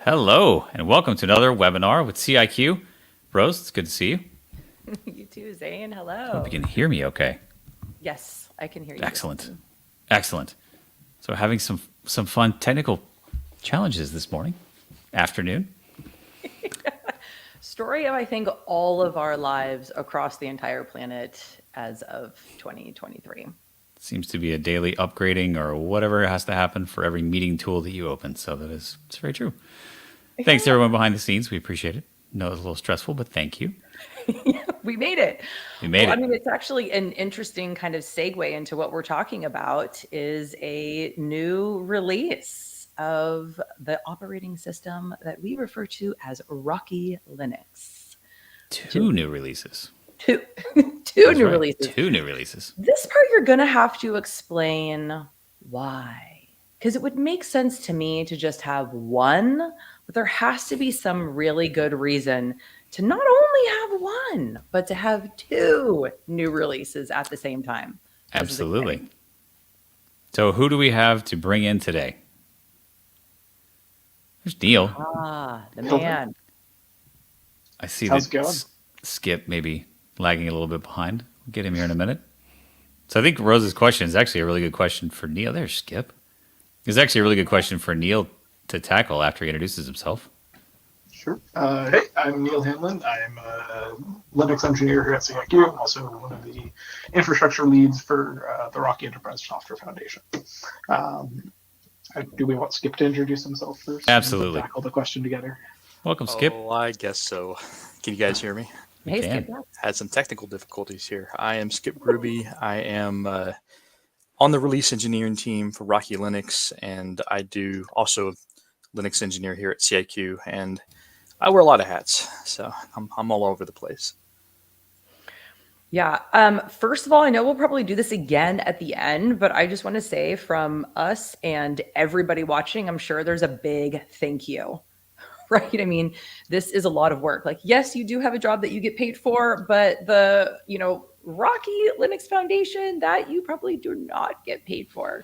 Hello, and welcome to another webinar with CIQ. Rose, it's good to see you. You too, Zane. Hope you Hello. can hear me okay. Yes, I can hear you just Excellent. fine. Excellent. So having some fun technical challenges this morning, afternoon. Story of, I think, all of our lives across the entire planet as of 2023. Seems to be a daily upgrading or whatever has to happen for every meeting tool that you open. So it's very true. Thanks to Yeah, everyone behind the scenes. We appreciate it. No, it was a little stressful, but thank you. we made it. We Well, made I it. mean, it's actually an interesting kind of segue into what we're talking about is a new release of the operating system that we refer to as Rocky Linux, which is Two new releases. two, two That's new right. releases. Two new releases. This part you're going to have to explain why. Because it would make sense to me to just have one, but there has to be some really good reason to not only have one, but to have two new releases at the same time. This is Absolutely. exciting. So who do we have to bring in today? There's Neil. The Hilton, man. I see how's that it going? Skip maybe lagging a little bit behind. We'll get him here in a minute. So I think Rose's question is actually a really good question for Neil. There's Skip. It's actually a really good question for Neil to tackle after he introduces himself. Sure. Hey, I'm Neil Hanlon. I'm a Linux engineer here at CIQ. I'm also one of the infrastructure leads for the Rocky Enterprise Software Foundation. Um, do we want Skip to introduce himself first? Absolutely. Tackle the question together. Welcome, Skip. Oh, I guess so. Can you guys hear me? We Hey, can. Skip. Had some technical difficulties here. I am Skip Gruby. I am on the release engineering team for Rocky Linux, and I do also Linux engineer here at CIQ, and I wear a lot of hats, so I'm all over the place. Yeah. First of all, I know we'll probably do this again at the end, but I just want to say from us and everybody watching, I'm sure there's a big thank you. Right? I mean, this is a lot of work. Like, yes, you do have a job that you get paid for, but the, Rocky Linux Foundation that you probably do not get paid for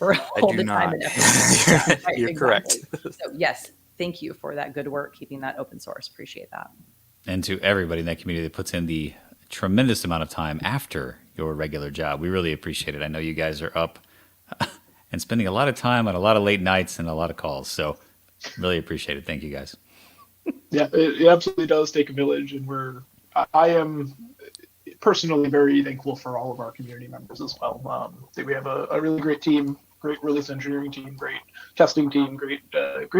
I all do the time not. and effort. Right, You're correct. exactly. So yes, thank you for that good work, keeping that open source. Appreciate that. And to everybody in that community that puts in the tremendous amount of time after your regular job. We really appreciate it. I know you guys are up and spending a lot of time on a lot of late nights and a lot of calls. So really appreciate it. Thank you guys. Yeah, it absolutely does take a village, and I am personally very thankful for all of our community members as well. I think we have a really great team, great release engineering team, great testing team, great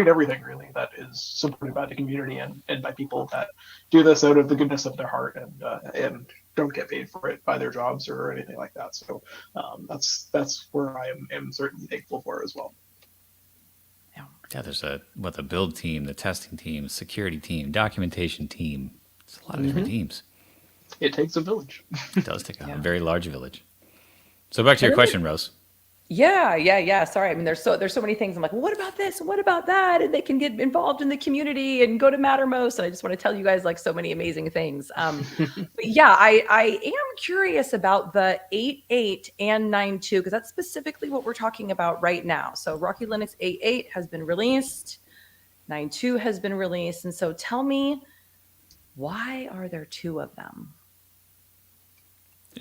everything really that is supported by the community and by people that do this out of the goodness of their heart and don't get paid for it by their jobs or anything like that. So that's where I am certainly thankful for as well. Yeah, there's the build team, the testing team, security team, documentation team. It's a lot of different teams. It takes a village. It does take a Yeah. very large village. So back to your question, Rose. Yeah. Sorry. I mean, there's so many things. I'm like, well, what about this? And what about that? And they can get involved in the community and go to Mattermost. And I just want to tell you guys like so many amazing things. But yeah, I am curious about the 8.8 and 9.2 because that's specifically what we're talking about right now. So Rocky Linux 8.8 has been released, 9.2 has been released, and so tell me, why are there two of them?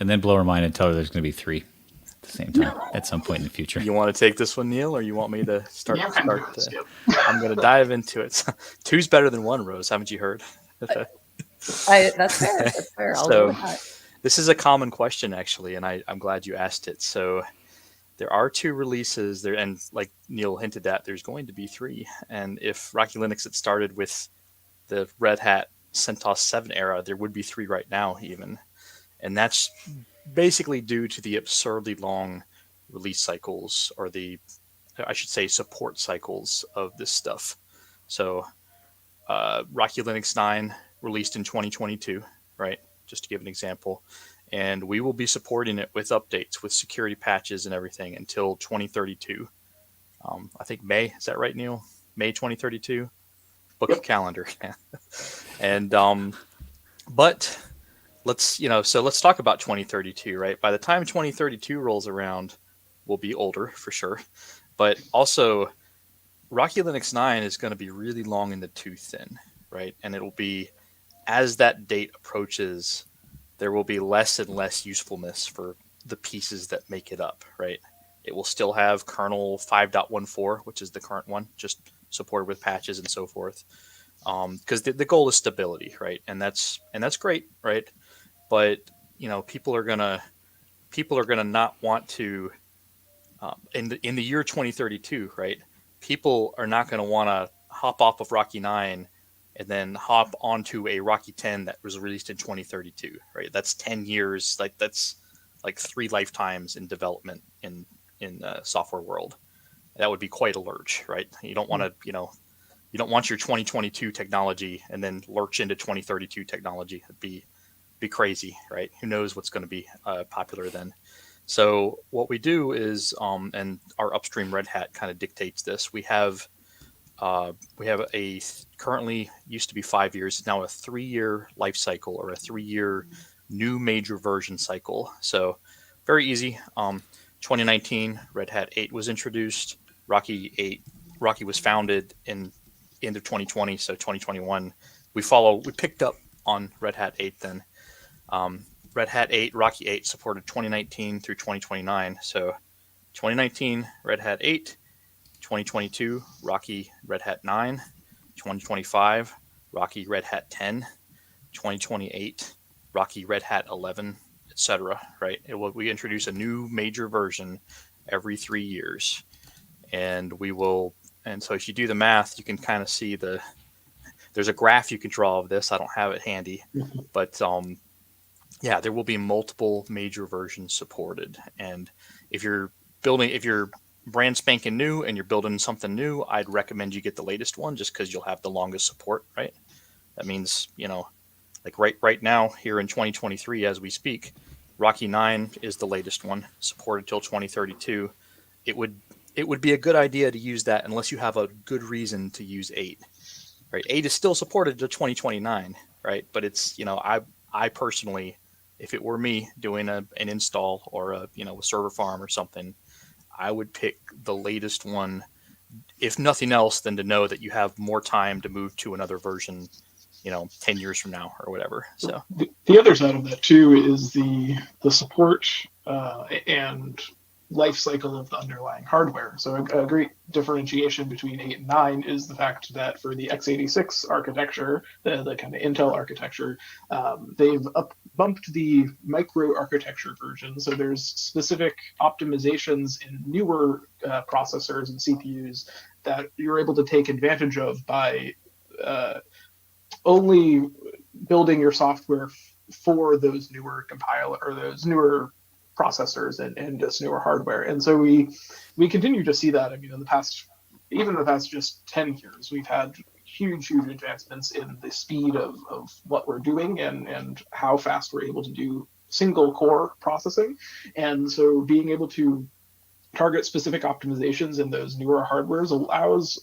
And then blow her mind and tell her there's going to be three at the same time at some point in the future. You want to take this one, Neil, or you want me to start? You can do it, Skip. I'm going to dive into it. Two's better than one, Rose. Haven't you heard? That's fair. That's fair. I'll go with that. This is a common question, actually, and I'm glad you asked it. So there are two releases there, and like Neil hinted at, there's going to be three. And if Rocky Linux had started with the Red Hat CentOS 7 era, there would be three right now, even. And that's basically due to the absurdly long release cycles, or I should say, support cycles of this stuff. So Rocky Linux 9 released in 2022, right? Just to give an example. And we will be supporting it with updates, with security patches and everything until 2032. I think May, is that right, Neil? May 2032? Book Yep. a calendar. And, but let's talk about 2032, right? By the time 2032 rolls around, we'll be older for sure. But also, Rocky Linux 9 is going to be really long in the tooth then, right? And it'll be, as that date approaches, there will be less and less usefulness for the pieces that make it up, right? It will still have kernel 5.14, which is the current one, just supported with patches and so forth. Because the goal is stability, right? And that's great, right? But people are gonna not want to in the year 2032, right? People are not going to want to hop off of Rocky 9 and then hop onto a Rocky 10 that was released in 2032, right? That's 10 years. That's like 3 lifetimes in development in software world. That would be quite a lurch, right? You don't want to, you don't want your 2022 technology and then lurch into 2032 technology. It'd be crazy, right? Who knows what's going to be popular then? So what we do is, and our upstream Red Hat kind of dictates this. We have a currently used to be 5 years, now a 3-year life cycle or a 3-year new major version cycle. So very easy. 2019 Red Hat 8 was introduced. Rocky was founded in end of 2020, so 2021 we picked up on Red Hat 8 then. Red Hat 8, Rocky 8 supported 2019 through 2029. So 2019, Red Hat 8, 2022, Rocky Red Hat 9, 2025, Rocky Red Hat 10, 2028, Rocky Red Hat 11, etc. Right? We introduce a new major version every 3 years. And so if you do the math, you can kind of see there's a graph you can draw of this. I don't have it handy, but yeah, there will be multiple major versions supported. And if you're brand spanking new and you're building something new, I'd recommend you get the latest one just because you'll have the longest support, right? That means, like right now here in 2023 as we speak, Rocky 9 is the latest one, supported till 2032. It would be a good idea to use that unless you have a good reason to use 8. Right? 8 is still supported to 2029, right? But it's, I personally, if it were me doing an install or a server farm or something, I would pick the latest one, if nothing else, than to know that you have more time to move to another version, 10 years from now or whatever. So the other side of that too is the support and life cycle of the underlying hardware. So a great differentiation between 8 and 9 is the fact that for the x86 architecture, the kind of Intel architecture, they've bumped the micro architecture version. So there's specific optimizations in newer processors and CPUs that you're able to take advantage of by only building your software for those newer compiler or those newer processors and just newer hardware. And so we continue to see that. I mean, in the past just 10 years, we've had huge advancements in the speed of what we're doing and how fast we're able to do single core processing. And so being able to target specific optimizations in those newer hardwares allows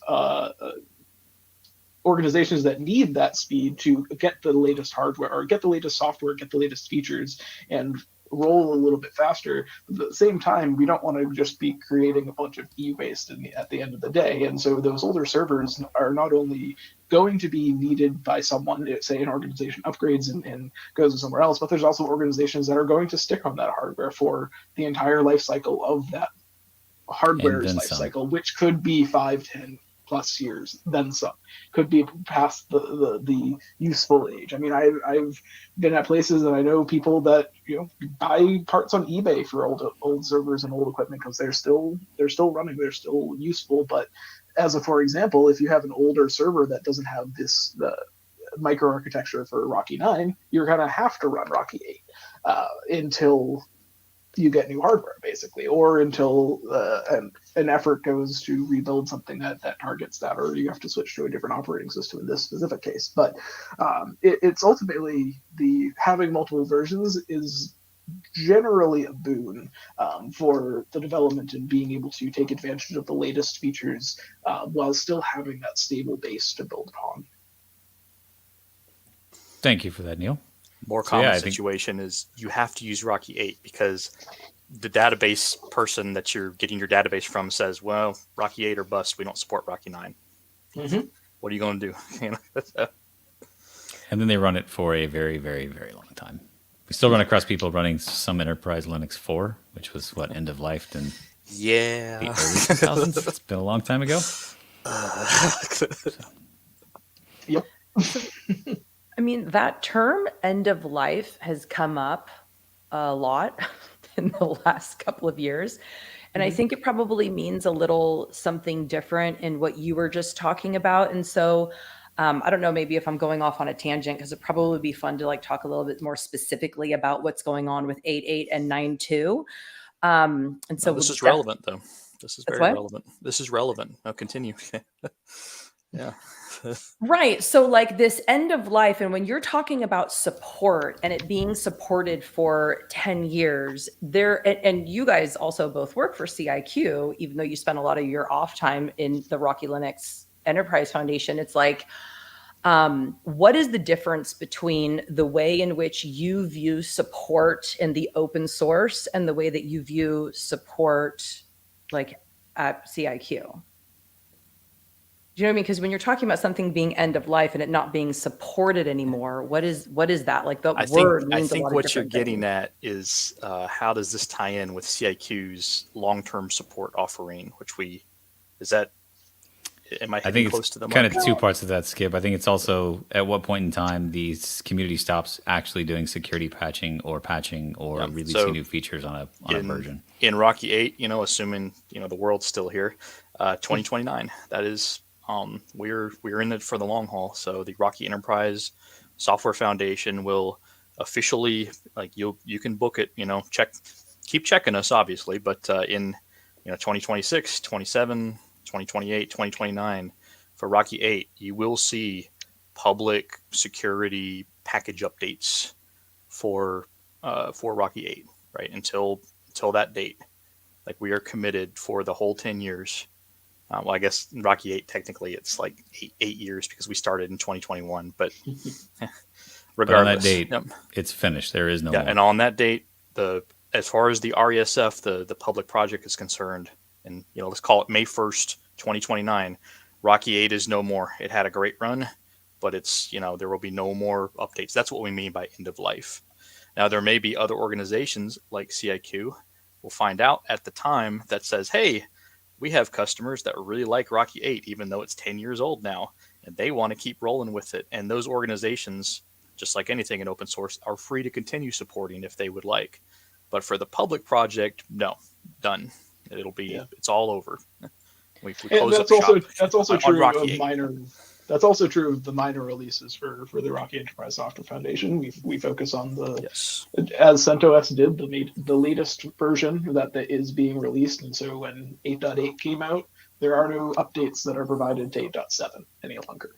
organizations that need that speed to get the latest hardware or get the latest software, get the latest features, and roll a little bit faster. But at the same time, we don't want to just be creating a bunch of e-waste at the end of the day. And so those older servers are not only going to be needed by someone, say an organization upgrades and goes to somewhere else, but there's also organizations that are going to stick on that hardware for the entire life cycle of that hardware's life cycle, which could be 5, 10 plus years, then some. Could be past the useful age. I mean, I've been at places and I know people that buy parts on eBay for old servers and old equipment because they're still running, they're still useful. But for example, if you have an older server that doesn't have the microarchitecture for Rocky 9, you're gonna have to run Rocky 8 until you get new hardware, basically, or until an effort goes to rebuild something that targets that, or you have to switch to a different operating system in this specific case. But it's ultimately having multiple versions is generally a boon for the development and being able to take advantage of the latest features while still having that stable base to build upon. Thank you for that, Neil. More common situation is you have to use Rocky 8 because the database person that you're getting your database from says, well, Rocky 8 or bust, we don't support Rocky 9. Mhm. What are you going to do? You know? And then they run it for a very, very, very long time. We still run across people running some Enterprise Linux 4, which was what, end of life in the Yeah. early 2000s. It's been a long time ago. Yep. I mean, that term end of life has come up a lot in the last couple of years. And I think it probably means a little something different in what you were just talking about. And so I don't know, maybe if I'm going off on a tangent, because it probably would be fun to like talk a little bit more specifically about what's going on with 8.8 and 9.2. And so No, this we'll is relevant, though. This is that's very what? relevant. This is relevant. Now continue. Yeah. Right. So, like this end of life, and when you're talking about support and it being supported for 10 years, and you guys also both work for CIQ, even though you spend a lot of your off time in the Rocky Linux Enterprise Foundation, it's like, what is the difference between the way in which you view support in the open source and the way that you view support like at CIQ? Do you know what I mean? Because when you're talking about something being end of life and it not being supported anymore, what is that? Like the word I means a think lot of what you're different getting things. at is how does this tie in with CIQ's long-term support offering, which is that am I I hitting think it's close to the kind mark? of two parts of that, Skip. I think it's also at what point in time the community stops actually doing security patching or Yeah. releasing So new features on a version. in Rocky 8, assuming the world's still here, 2029. That is, we're in it for the long haul. So the Rocky Enterprise Software Foundation will officially, like, you can book it. Keep checking us, obviously, but in 2026, 27, 2028, 2029 for Rocky 8, you will see public security package updates for Rocky 8, right? Until that date, like we are committed for the whole 10 years. Well, I guess in Rocky 8 technically it's like 8 years because we started in 2021, but But on that regardless, date, yep. it's finished. There is no Yeah, more. and on that date, the as far as the RESF, the public project is concerned, and let's call it May 1st, 2029. Rocky 8 is no more. It had a great run, but it's there will be no more updates. That's what we mean by end of life. Now, there may be other organizations like CIQ. We'll find out at the time that says, hey, we have customers that really like Rocky 8, even though it's 10 years old now, and they want to keep rolling with it. And those organizations, just like anything in open source, are free to continue supporting if they would like. But for the public project, no, done. It's all over. We And close up that's also shop on true Rocky of 8. minor. That's also true of the minor releases for the Rocky Enterprise Software Foundation. We focus on Yes. as CentOS did, the latest version that is being released. And so when 8.8 came out, there are no updates that are provided to 8.7 any longer.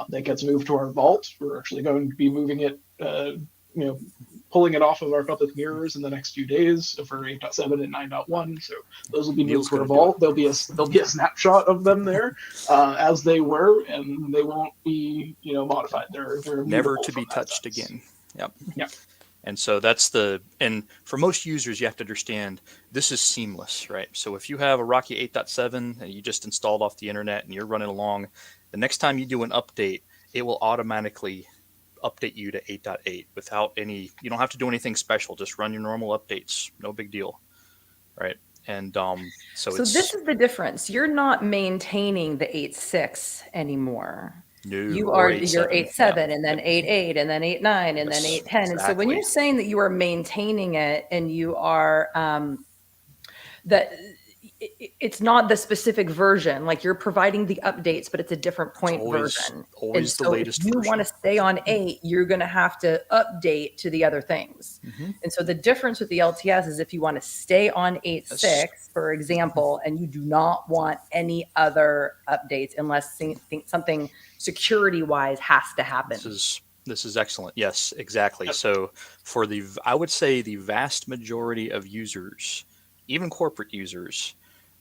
That gets moved to our vault. We're actually going to be moving it, pulling it off of our public mirrors in the next few days for 8.7 and 9.1. So those will be moved Neil's to our gonna do vault. There'll be a snapshot of them there as they were, and they won't be modified. They're Never mutable to be from that touched sense. again. Yep. Yep. And so and for most users, you have to understand this is seamless, right? So if you have a Rocky 8.7 and you just installed off the internet and you're running along, the next time you do an update, it will automatically update you to 8.8 without you don't have to do anything special. Just run your normal updates. No big deal, right? And so So this is the difference. You're not maintaining the 8.6 anymore. new You or are your 8.7. 8.7 and then 8.8 and then 8.9 and then Yes, 8.10. And so when exactly. you're saying that you are maintaining it and you are that it's not the specific version, like you're providing the updates, but it's a different point version. Always And the so if latest you version. want to stay on 8, you're going to have to update to the other things. Mm-hmm. And so the difference with the LTS is if you want to stay on 8.6, Yes. for example, and you do not want any other updates unless something security wise has to happen. This is excellent. Yes, exactly. So I would say the vast majority of users, even corporate users,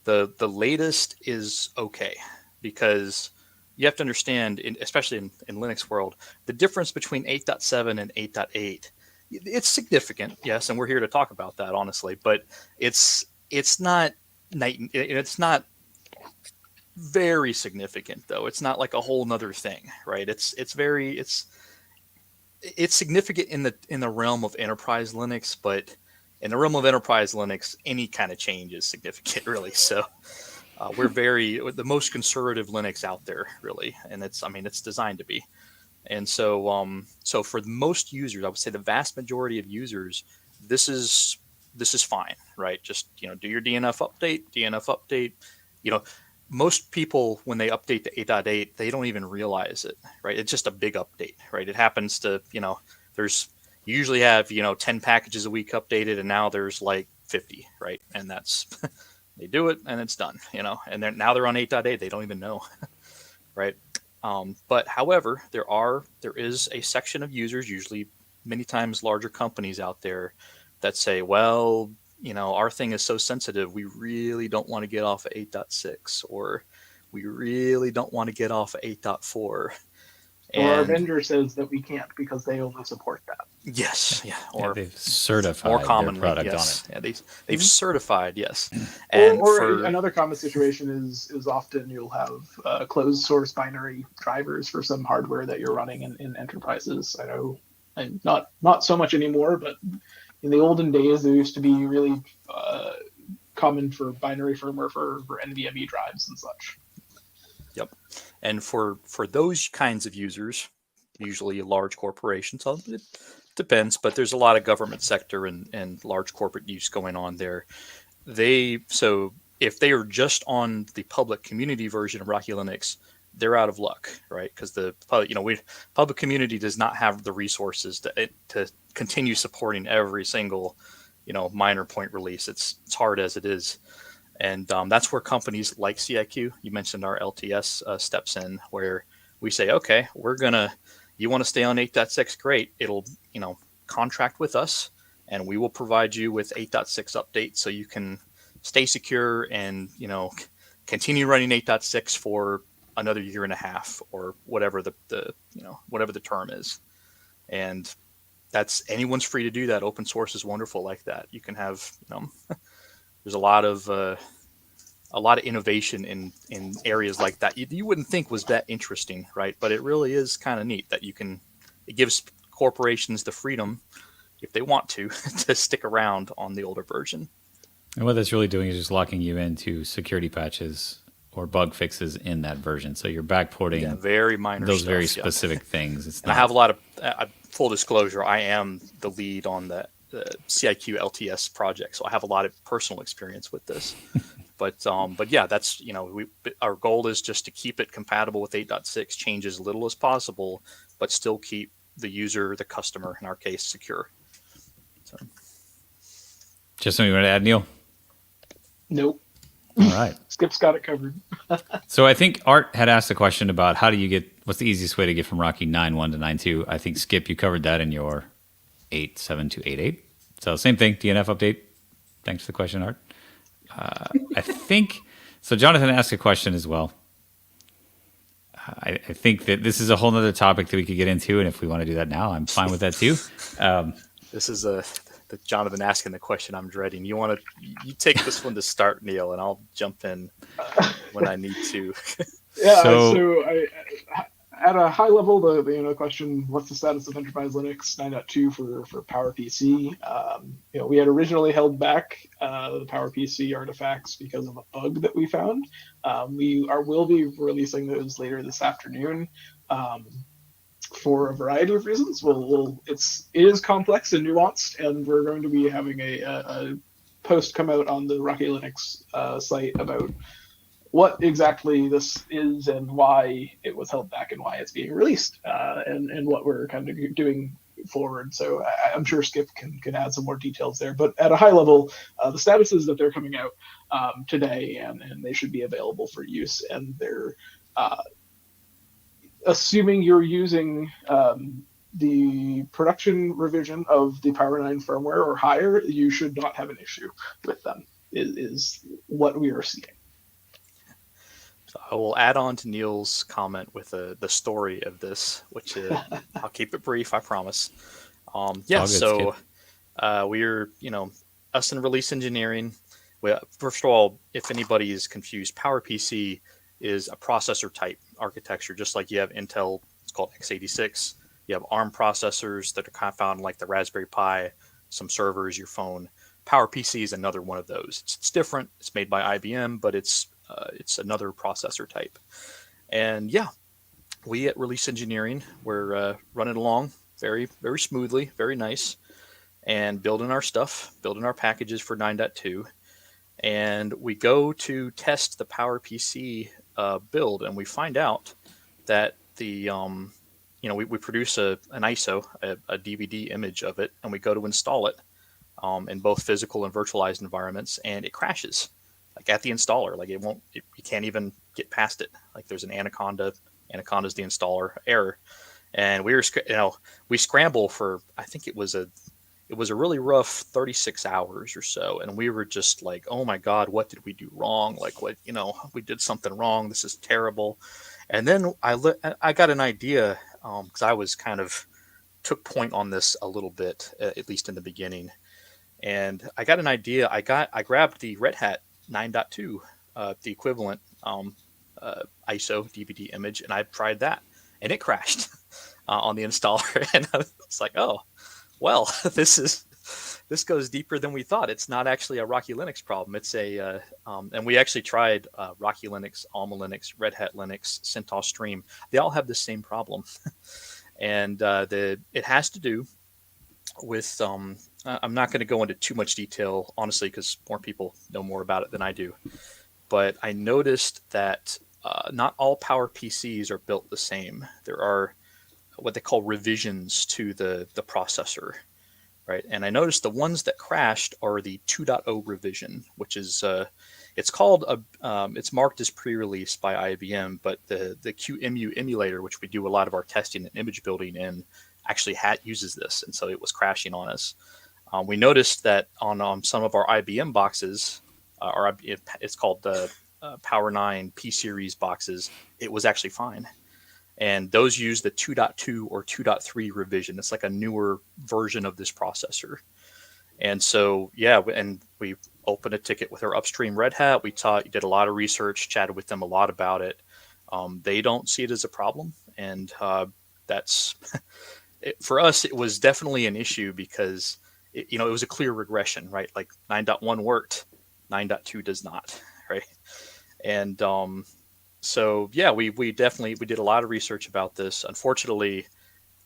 the latest is okay, because you have to understand, especially in Linux world, the difference between 8.7 and 8.8 It's significant, yes, and we're here to talk about that honestly. But it's not it's not very significant though. It's not like a whole nother thing, right? It's significant in the realm of enterprise Linux, but in the realm of enterprise Linux, any kind of change is significant, really. So we're the most conservative Linux out there, really, and it's designed to be. And so for most users, I would say the vast majority of users, this is fine, right? Just do your DNF update. You know, most people when they update to 8.8, they don't even realize it, right? It's just a big update, right? It happens to there's you usually have 10 packages a week updated, and now there's like 50, right? And that's they do it and it's done, and now they're on 8.8, they don't even know, right? But however, there is a section of users, usually many times larger companies out there, that say, well, our thing is so sensitive, we really don't want to get off of 8.6, or we really don't want to get off of 8.4. Or our And vendor says that we can't because they only support that. yes, yeah, Yeah, or they've certified more their commonly, product yes, on it. yeah, they've certified, yes, Or, and or for another common situation is often you'll have closed source binary drivers for some hardware that you're running in enterprises. I know, and not so much anymore, but in the olden days there used to be really common for binary firmware for NVMe drives and such. Yep. And for those kinds of users, usually large corporations, it depends, but there's a lot of government sector and large corporate use going on there. So if they are just on the public community version of Rocky Linux, they're out of luck, right? Because public community does not have the resources to continue supporting every single minor point release. It's hard as it is. And that's where companies like CIQ, you mentioned our LTS, steps in, where we say, okay, you want to stay on 8.6, great. It'll, contract with us, and we will provide you with 8.6 updates so you can stay secure and, continue running 8.6 for another year and a half, or whatever whatever the term is. And anyone's free to do that. Open source is wonderful like that. You can have, there's a lot of innovation in areas like that you wouldn't think was that interesting, right? But it really is kind of neat that it gives corporations the freedom, if they want to stick around on the older version. And what that's really doing is just locking you into security patches or bug fixes in that version. So you're backporting very minor those stuff, very specific things. And I have a lot of full disclosure. I am the lead on the CIQ LTS project, so I have a lot of personal experience with this. But yeah, that's our goal is just to keep it compatible with 8.6, change as little as possible, but still keep the user, the customer, in our case, secure. So, just something you want to add, Neil? Nope. All right. Skip's got it covered. So I think Art had asked a question about what's the easiest way to get from Rocky 9.1 to 9.2. I think, Skip, you covered that in your 8.7 to 8.8. So same thing, DNF update. Thanks for the question, Art. I think, so Jonathan asked a question as well. I think that this is a whole nother topic that we could get into, and if we want to do that now, I'm fine with that too. This is the Jonathan asking the question I'm dreading. You take this one to start, Neil, and I'll jump in when I need to. Yeah. So At a high level, the question, what's the status of Enterprise Linux 9.2 for PowerPC? We had originally held back the PowerPC artifacts because of a bug that we found. Will be releasing those later this afternoon for a variety of reasons. It is complex and nuanced, and we're going to be having a post come out on the Rocky Linux site about what exactly this is and why it was held back and why it's being released, and what we're kind of doing forward. So I'm sure Skip can add some more details there. But at a high level, the status is that they're coming out today, and they should be available for use. And they're assuming you're using the production revision of the Power 9 firmware or higher, you should not have an issue with them, is what we are seeing. So I will add on to Neil's comment with the story of this, which I'll keep it brief, I promise. All good, So Skip. we're, us in release engineering. Well, first of all, if anybody is confused, PowerPC is a processor type architecture, just like you have Intel, it's called x86. You have ARM processors that are kind of found in like the Raspberry Pi, some servers, your phone. PowerPC is another one of those. It's different. It's made by IBM, but it's another processor type. And yeah, we at Release Engineering, we're running along very, very smoothly, very nice, and building our stuff, building our packages for 9.2. And we go to test the PowerPC build, and we find out that we produce an ISO, a DVD image of it, and we go to install it in both physical and virtualized environments, and it crashes like at the installer. Like you can't even get past it. Like there's an Anaconda's the installer error, and we scramble for, I think it was a really rough 36 hours or so, and we were just like, oh my god, what did we do wrong? Like we did something wrong, this is terrible. And then I got an idea, because I was kind of took point on this a little bit, at least in the beginning. And I got an idea. I grabbed the Red Hat 9.2, the equivalent ISO DVD image, and I tried that, and it crashed on the installer. And I was like, oh, well, this goes deeper than we thought. It's not actually a Rocky Linux problem. It's and we actually tried Rocky Linux, Alma Linux, Red Hat Linux, CentOS Stream. They all have the same problem, and it has to do with. I'm not going to go into too much detail, honestly, because more people know more about it than I do. But I noticed that not all Power PCs are built the same. There are what they call revisions to the processor, right? And I noticed the ones that crashed are the 2.0 revision, which is it's marked as pre-release by IBM, but the QEMU emulator, which we do a lot of our testing and image building in, actually uses this, and so it was crashing on us. We noticed that on some of our IBM boxes, it's called the Power 9 P series boxes, it was actually fine. And those use the 2.2 or 2.3 revision. It's like a newer version of this processor. And so, yeah, and we opened a ticket with our upstream Red Hat. We did a lot of research, chatted with them a lot about it. They don't see it as a problem. And that's, for us, it was definitely an issue because, it was a clear regression, right? Like 9.1 worked, 9.2 does not, right? And so yeah, we did a lot of research about this. Unfortunately,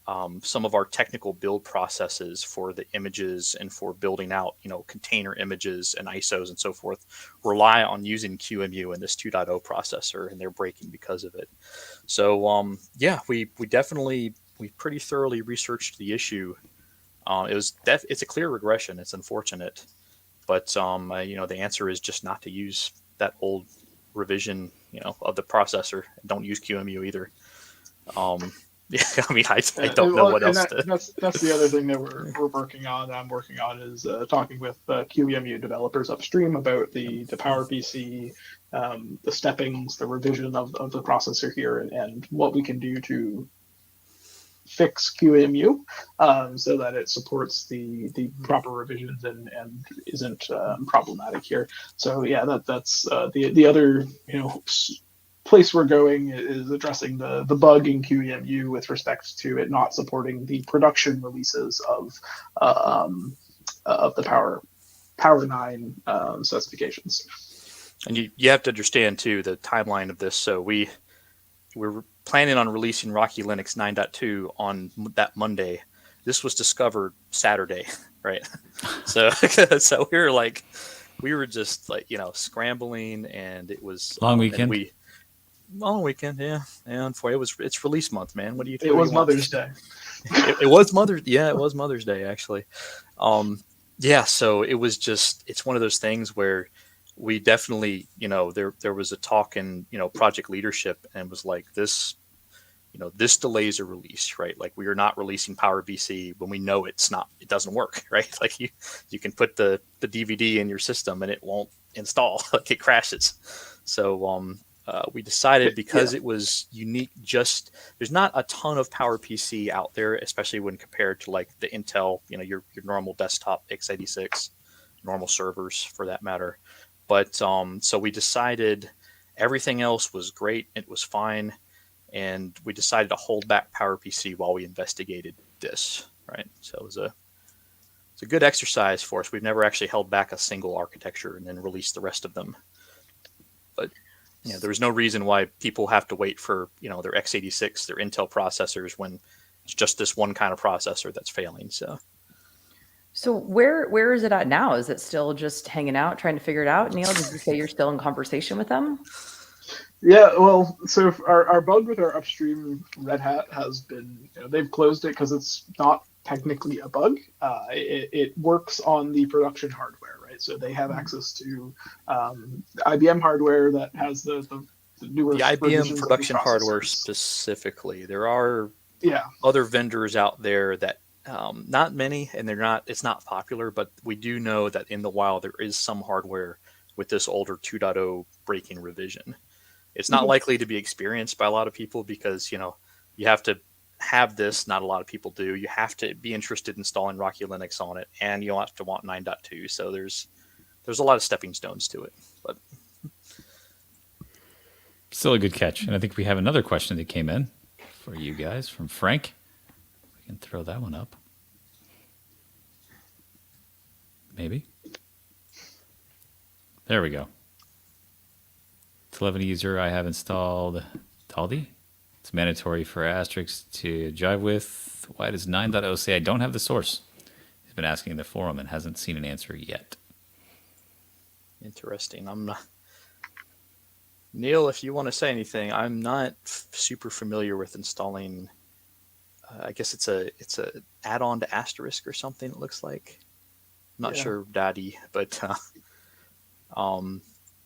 some of our technical build processes for the images and for building out, container images and ISOs and so forth rely on using QEMU and this 2.0 processor, and they're breaking because of it. So yeah, we pretty thoroughly researched the issue. It's a clear regression. It's unfortunate, but the answer is just not to use that old revision, of the processor. Don't use QEMU either. Yeah, I mean, I don't know what else. That's the other thing that we're working on. I'm working on is talking with QEMU developers upstream about the PowerPC, the steppings, the revision of the processor here, and what we can do to fix QEMU so that it supports the proper revisions and isn't problematic here. So yeah, that's the other place we're going is addressing the bug in QEMU with respect to it not supporting the production releases of the Power 9 specifications. And you have to understand too the timeline of this. So we're planning on releasing Rocky Linux 9.2 on that Monday. This was discovered Saturday, right? So we were just like scrambling, and it was Long weekend. Long weekend, yeah. And it's release month, man. What do you think? It was Mother's Day. It was Mother's Day actually. Yeah, so it's one of those things where we definitely, there was a talk in, project leadership, and was like this delays a release, right? Like we are not releasing PowerPC when we know it doesn't work, right? Like you can put the DVD in your system and it won't install, like it crashes. So We decided because it was unique, just there's not a ton of PowerPC out there, especially when compared to like the Intel, your normal desktop x86, normal servers for that matter. But so we decided everything else was great, it was fine, and we decided to hold back PowerPC while we investigated this. Right, so it's a good exercise for us. We've never actually held back a single architecture and then released the rest of them. But there was no reason why people have to wait for their x86, their Intel processors when it's just this one kind of processor that's failing. So where is it at now? Is it still just hanging out, trying to figure it out? Neil, did you say you're still in conversation with them? Yeah, well, so our bug with our upstream Red Hat has been, they've closed it because it's not technically a bug. It works on the production hardware, right? So they have access to IBM hardware that has the newer the IBM production hardware processors. Specifically. There are Yeah, other vendors out there that not many, and it's not popular, but we do know that in the wild there is some hardware with this older 2.0 breaking revision. It's not likely to be experienced by a lot of people because you have to have this. Not a lot of people do. You have to be interested in installing Rocky Linux on it, and you'll have to want 9.2. So there's a lot of stepping stones to it. But Still a good catch. And I think we have another question that came in for you guys from Frank. We can throw that one up. Maybe. There we go. Telephony user, I have installed Taldi. It's mandatory for Asterisk to jive with. Why does 9.0 say I don't have the source? He's been asking in the forum and hasn't seen an answer yet. interesting. I'm not. Neil, if you want to say anything, I'm not super familiar with installing. I guess it's a add-on to Asterisk or something. It looks like. I'm not sure, Daddy, but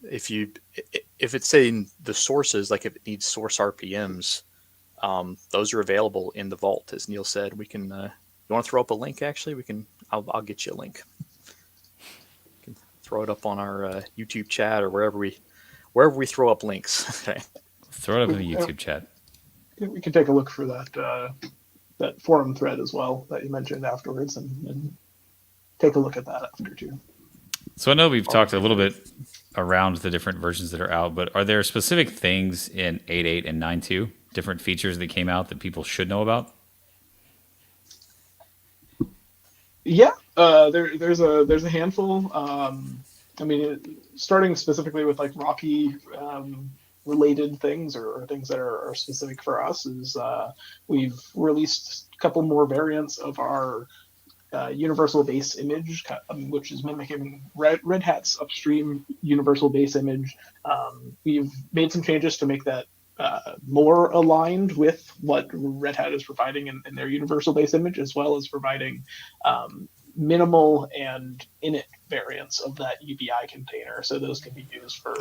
if it's saying the sources, like if it needs source RPMs, those are available in the vault, as Neil said. We can. You want to throw up a link? Actually, we can. I'll get you a link. We can throw it up on our YouTube chat or wherever we throw up links. Okay. Throw it up in the YouTube chat. we can take a look for that forum thread as well that you mentioned afterwards, and take a look at that after too. So I know we've talked a little bit around the different versions that are out, but are there specific things in 8.8 and 9.2, different features that came out that people should know about? Yeah, there's a handful. I mean, starting specifically with like Rocky related things or things that are specific for us is we've released a couple more variants of our universal base image, which is mimicking Red Hat's upstream universal base image. We've made some changes to make that more aligned with what Red Hat is providing in their universal base image, as well as providing minimal and init variants of that UBI container. So those can be used for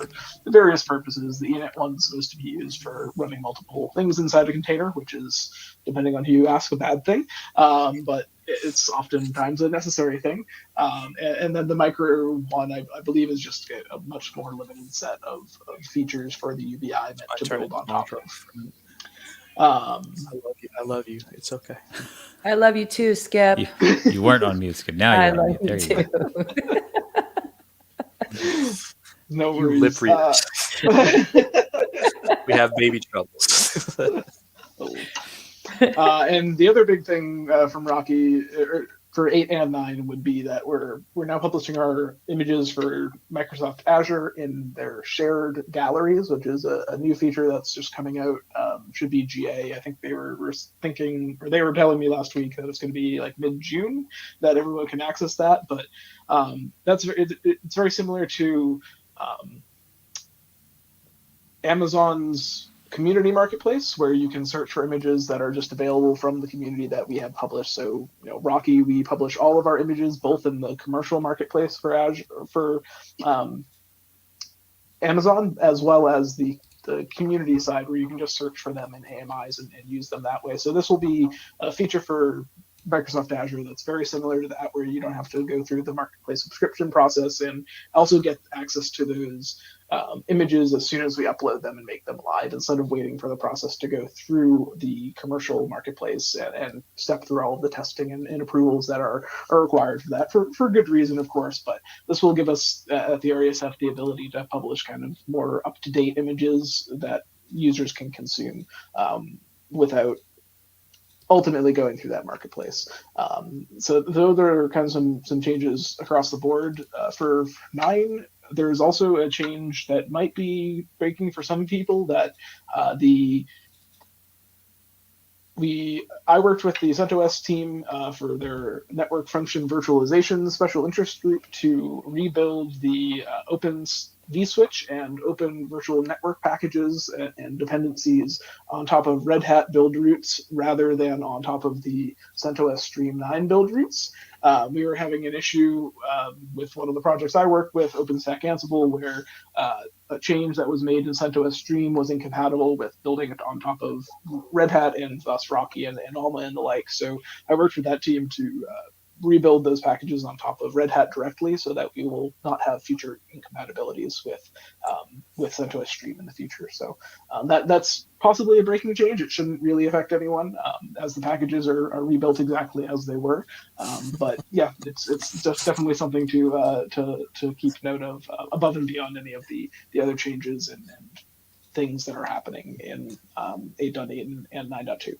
various purposes. The init one's supposed to be used for running multiple things inside a container, which is, depending on who you ask, a bad thing. But it's oftentimes a necessary thing. And then the micro one, I believe, is just a much more limited set of features for the UBI meant to build on top of. I love you. It's okay. I love you too, Skip. You weren't on mute, Skip. Now I you're on love mute. you There too. you go. No You worries. lip readers. We have baby troubles. And the other big thing from Rocky for 8 and 9 would be that we're now publishing our images for Microsoft Azure in their shared galleries, which is a new feature that's just coming out. Should be GA. I think they were thinking, or they were telling me last week that it's going to be like mid-June that everyone can access that. But it's very similar to Amazon's community marketplace, where you can search for images that are just available from the community that we have published. So, Rocky, we publish all of our images both in the commercial marketplace for Azure, for Amazon, as well as the community side, where you can just search for them in AMIs and use them that way. So this will be a feature for Microsoft Azure that's very similar to that, where you don't have to go through the marketplace subscription process, and also get access to those images as soon as we upload them and make them live, instead of waiting for the process to go through the commercial marketplace and step through all of the testing and approvals that are required for that, for good reason, of course. But this will give us at the RESF the ability to publish kind of more up-to-date images that users can consume without ultimately going through that marketplace. So those are kind of some changes across the board. For 9, there's also a change that might be breaking for some people, that I worked with the CentOS team for their network function virtualization special interest group to rebuild the Open vSwitch and Open Virtual Network packages and dependencies on top of Red Hat build roots rather than on top of the CentOS Stream 9 build roots. We were having an issue with one of the projects I work with, OpenStack Ansible, where a change that was made in CentOS Stream was incompatible with building it on top of Red Hat and thus Rocky and Alma and the like. So I worked with that team to rebuild those packages on top of Red Hat directly, so that we will not have future incompatibilities with CentOS Stream in the future. So that's possibly a breaking change. It shouldn't really affect anyone, as the packages are rebuilt exactly as they were. But yeah, it's just definitely something to keep note of, above and beyond any of the other changes and things that are happening in 8.8 and 9.2.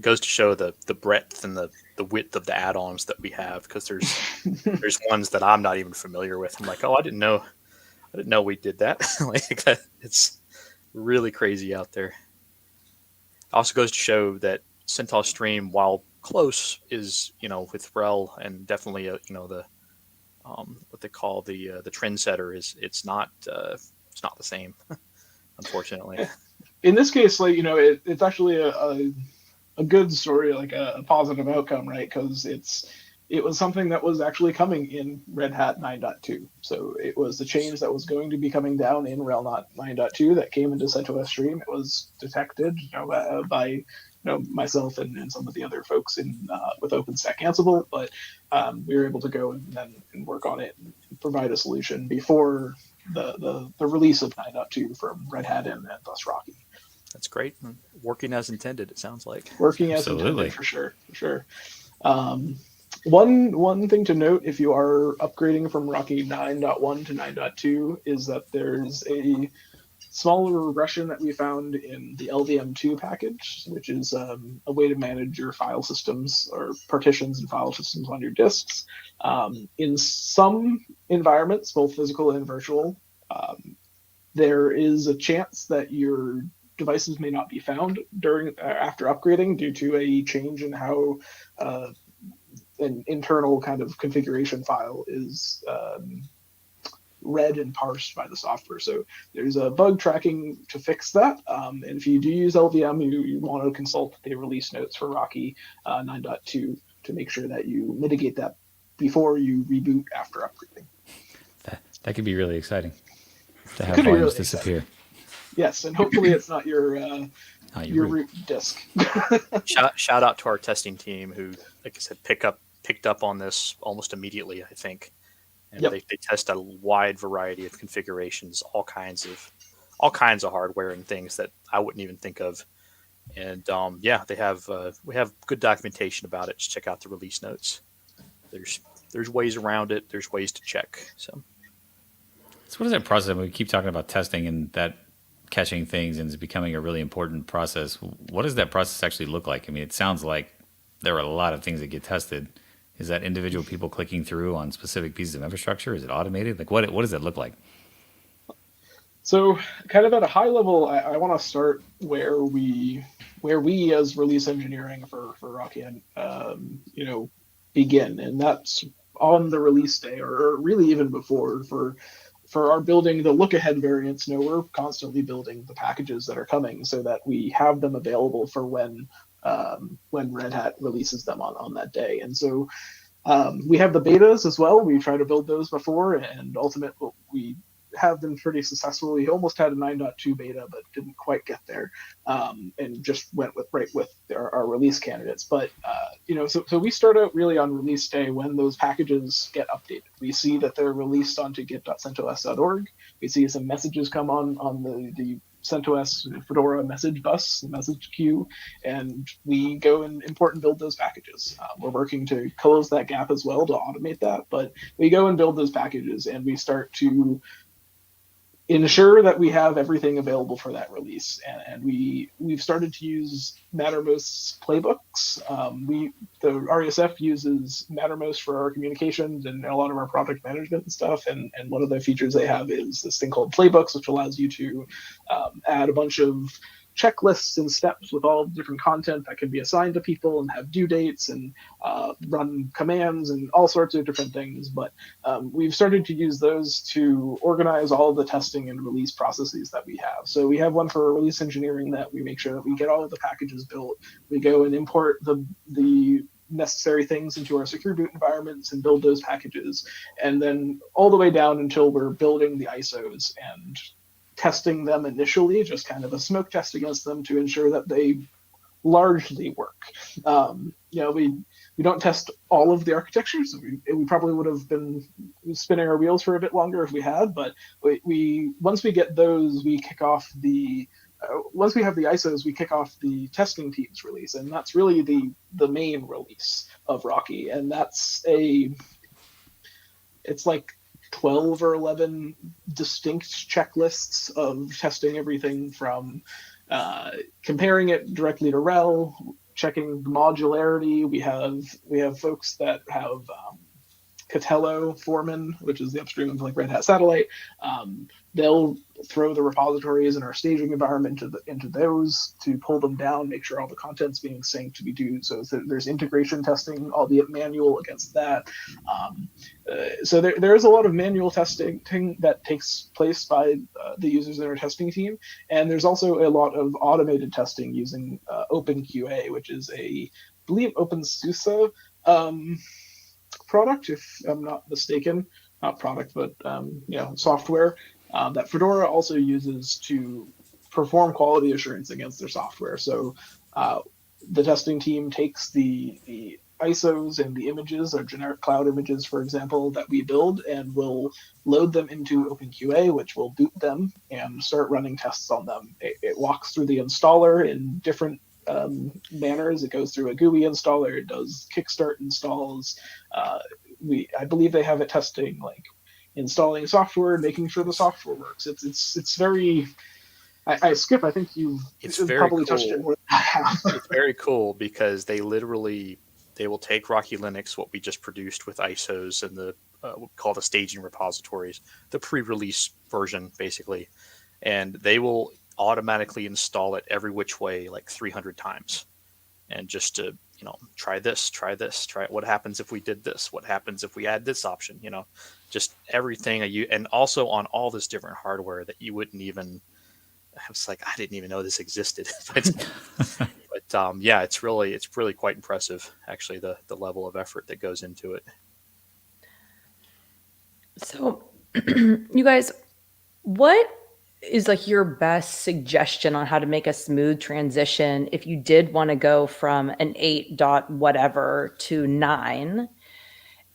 Goes to show the breadth and the width of the add-ons that we have, because there's ones that I'm not even familiar with. I'm like, oh, I didn't know we did that. Like that, it's really crazy out there. Also goes to show that CentOS Stream, while close, is with RHEL and definitely the what they call the trendsetter, it's not the same, unfortunately. In this case, like it's actually a good story, like a positive outcome, right? Because it was something that was actually coming in Red Hat 9.2. So it was the change that was going to be coming down in RHEL 9.2 that came into CentOS Stream. It was detected by myself and some of the other folks with OpenStack Ansible, but we were able to go and work on it and provide a solution before the release of 9.2 from Red Hat and thus Rocky. That's great. Working as intended, it sounds like. Working as intended, for sure. One thing to note, if you are upgrading from Rocky 9.1 to 9.2, is that there's a small regression that we found in the LVM2 package, which is a way to manage your file systems or partitions and file systems on your disks. In some environments, both physical and virtual, there is a chance that your devices may not be found after upgrading due to a change in how an internal kind of configuration file is read and parsed by the software. So there's a bug tracking to fix that. And if you do use LVM, you want to consult the release notes for Rocky 9.2 to make sure that you mitigate that before you reboot after upgrading. That could be really exciting to have volumes really disappear. Exciting. Yes, and hopefully it's not your root disk. Shout out to our testing team who, like I said, picked up on this almost immediately, I think. And they test a wide variety of configurations, all kinds of hardware and things that I wouldn't even think of. And we have good documentation about it. Just check out the release notes. There's ways around it. There's ways to check. So what is that process? We keep talking about testing and that catching things, and it's becoming a really important process. What does that process actually look like? I mean, it sounds like there are a lot of things that get tested. Is that individual people clicking through on specific pieces of infrastructure? Is it automated? Like, what does that look like? So, kind of at a high level, I want to start where we as release engineering for Rocky begin, and that's on the release day, or really even before. For our building the look ahead variants, we're constantly building the packages that are coming so that we have them available for when Red Hat releases them on that day. And so we have the betas as well. We try to build those before, and ultimately we have been pretty successful. We almost had a 9.2 beta, but didn't quite get there, and just went with our release candidates. But so we start out really on release day when those packages get updated. We see that they're released onto git.centos.org. We see some messages come on the CentOS Fedora message bus, the message queue, and we go and import and build those packages. We're working to close that gap as well to automate that, but we go and build those packages, and we start to ensure that we have everything available for that release. And we've started to use Mattermost's playbooks. The RESF uses Mattermost for our communications and a lot of our project management and stuff. And one of the features they have is this thing called playbooks, which allows you to add a bunch of checklists and steps with all different content that can be assigned to people and have due dates and run commands and all sorts of different things. But we've started to use those to organize all of the testing and release processes that we have. So we have one for release engineering that we make sure that we get all of the packages built. We go and import the necessary things into our secure boot environments and build those packages. And then all the way down until we're building the ISOs and testing them initially, just kind of a smoke test against them to ensure that they largely work. We don't test all of the architectures. We probably would have been spinning our wheels for a bit longer if we had, but we once we get those, we kick off once we have the ISOs, we kick off the testing team's release, and that's really the main release of Rocky, and it's like 12 or 11 distinct checklists of testing everything from comparing it directly to RHEL, checking the modularity. We have folks that have Catello Foreman, which is the upstream of like Red Hat Satellite. They'll throw the repositories in our staging environment into those to pull them down, make sure all the content's being synced to be due. So there's integration testing, albeit manual, against that. So there is a lot of manual testing that takes place by the users in our testing team. And there's also a lot of automated testing using OpenQA, which is I believe OpenSUSE product, if I'm not mistaken. Not product, but software that Fedora also uses to perform quality assurance against their software. So the testing team takes the ISOs and the images, or generic cloud images, for example, that we build, and will load them into OpenQA, which will boot them and start running tests on them. It walks through the installer in different manners. It goes through a GUI installer. It does kickstart installs. I believe they have it testing like installing software and making sure the software works. It's very. Skip, I think you've probably touched it more than I have. It's very cool because they will take Rocky Linux, what we just produced with ISOs and the what we call the staging repositories, the pre-release version basically, and they will automatically install it every which way like 300 times, and just to try this, what happens if we did this, what happens if we add this option, just everything. And also on all this different hardware that you wouldn't even, I was like, I didn't even know this existed. but yeah, it's really quite impressive actually, the level of effort that goes into it. So you guys, what is like your best suggestion on how to make a smooth transition if you did want to go from an 8 dot whatever to 9?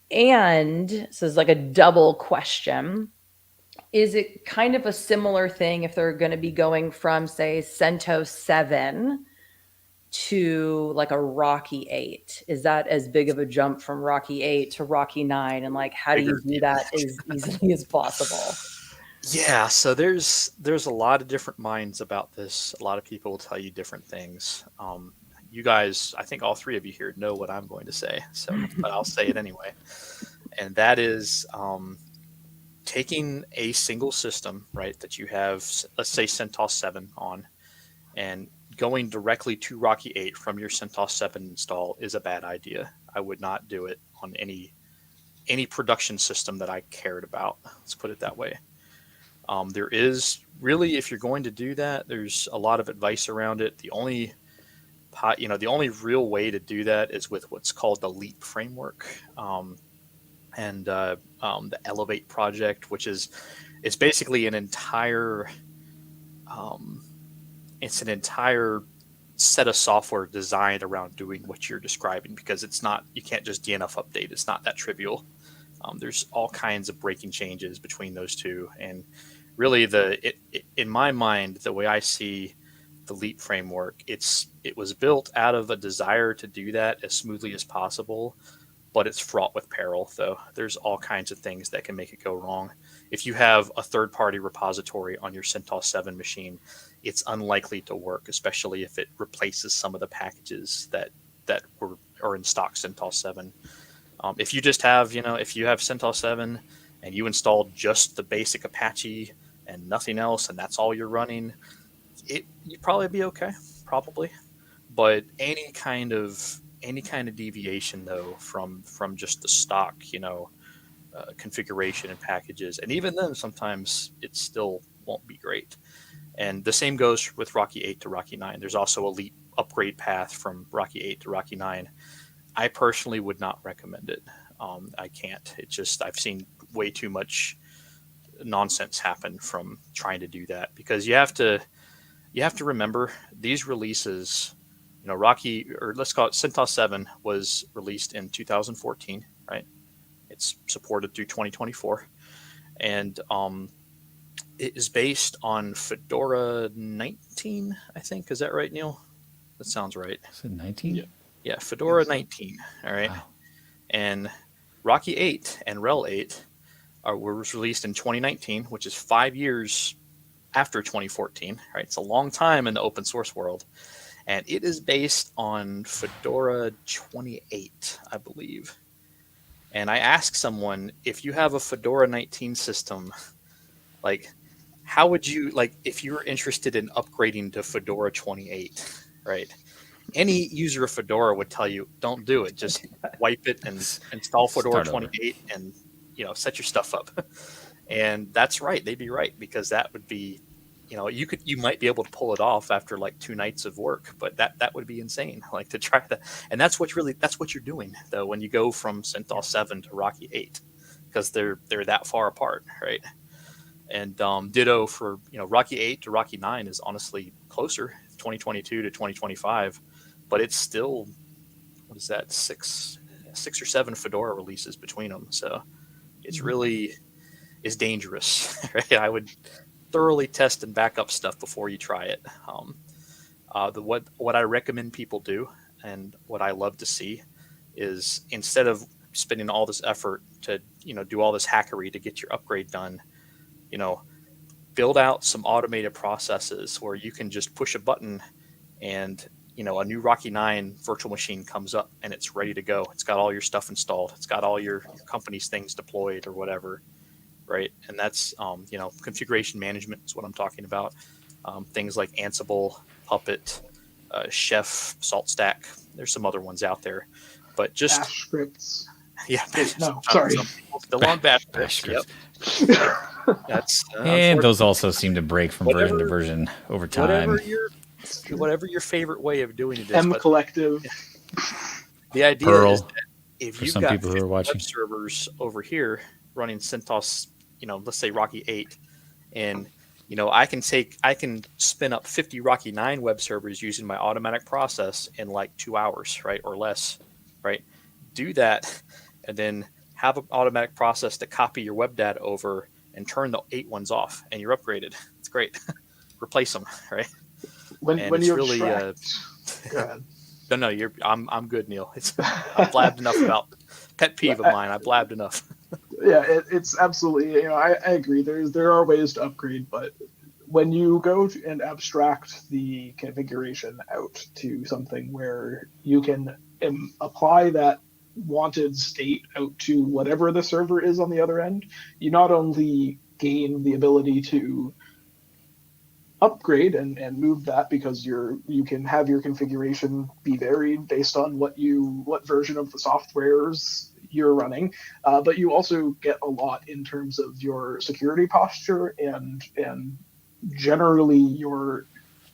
And so it's like a double question. Is it kind of a similar thing if they're going to be going from, say, CentOS 7 to like a Rocky 8? Is that as big of a jump from Rocky 8 to Rocky 9? And like, how do you do that as easily as possible? Yeah, so there's a lot of different minds about this. A lot of people will tell you different things. You guys, I think all three of you here know what I'm going to say, but I'll say it anyway. And that is taking a single system, right, that you have, let's say CentOS 7 on, and going directly to Rocky 8 from your CentOS 7 install is a bad idea. I would not do it on any production system that I cared about. Let's put it that way. There is really, if you're going to do that, there's a lot of advice around it. The only real way to do that is with what's called the LEAP framework, and the Elevate project, which it's basically an entire set of software designed around doing what you're describing, because it's not, you can't just DNF update. It's not that trivial. There's all kinds of breaking changes between those two. And really in my mind, the way I see the Leap framework, it was built out of a desire to do that as smoothly as possible, but it's fraught with peril, though. There's all kinds of things that can make it go wrong. If you have a third-party repository on your CentOS 7 machine, it's unlikely to work, especially if it replaces some of the packages that are in stock CentOS 7. If you just have, if you have CentOS 7 and you installed just the basic Apache and nothing else, and that's all you're running, you'd probably be okay, probably. But any kind of deviation, though, from just the stock, configuration and packages, and even then, sometimes it still won't be great. And the same goes with Rocky 8 to Rocky 9. There's also a Leap upgrade path from Rocky 8 to Rocky 9. I personally would not recommend it. I can't. It's just, I've seen way too much nonsense happen from trying to do that, because you have to remember these releases. Rocky, or let's call it CentOS 7, was released in 2014, right? It's supported through 2024, and it is based on Fedora 19, I think. Is that right, Neil? That sounds right. Is it 19? Yeah, Fedora 19. All right. Wow. And Rocky 8 and RHEL 8 were released in 2019, which is 5 years after 2014. Right, it's a long time in the open source world, and it is based on Fedora 28, I believe. And I asked someone, if you have a Fedora 19 system, like, how would you, like, if you were interested in upgrading to Fedora 28, right? Any user of Fedora would tell you, don't do it. Just wipe it and install Fedora 28 and, set your stuff up. And that's right. They'd be right, because that would be, you might be able to pull it off after like 2 nights of work, but that would be insane, like, to try that. And that's what you're doing, though, when you go from CentOS 7 to Rocky 8, because they're that far apart, right? And ditto for, Rocky 8 to Rocky 9 is honestly closer, 2022 to 2025, but it's still, what is that, six or seven Fedora releases between them. So it's really is dangerous. Right? I would thoroughly test and back up stuff before you try it. What I recommend people do, and what I love to see, is instead of spending all this effort to do all this hackery to get your upgrade done, build out some automated processes where you can just push a button and a new Rocky 9 virtual machine comes up and it's ready to go. It's got all your stuff installed. It's got all your company's things deployed or whatever, right? And that's configuration management is what I'm talking about. Things like Ansible, Puppet, Chef, SaltStack. There's some other ones out there, but just Bash scripts. Yeah. No, sorry. Still on Bash scripts. Yep. That's and those also seem to break from version to version over time. Whatever your favorite way of doing it is. M Collective. The idea Perl, is that if you've got people who are watching web servers over here running CentOS, let's say Rocky 8, and I can spin up 50 Rocky 9 web servers using my automatic process in like 2 hours, right, or less, right? Do that, and then have an automatic process to copy your web data over and turn the 8 ones off, and you're upgraded. It's great. Replace them, right? When you're really go ahead. No, I'm good, Neil. I've blabbed enough about pet peeve of mine. I blabbed enough. Yeah, it's absolutely. I agree. There are ways to upgrade, but when you go and abstract the configuration out to something where you can apply that wanted state out to whatever the server is on the other end, you not only gain the ability to upgrade and move that, because you can have your configuration be varied based on what version of the softwares you're running, but you also get a lot in terms of your security posture and generally your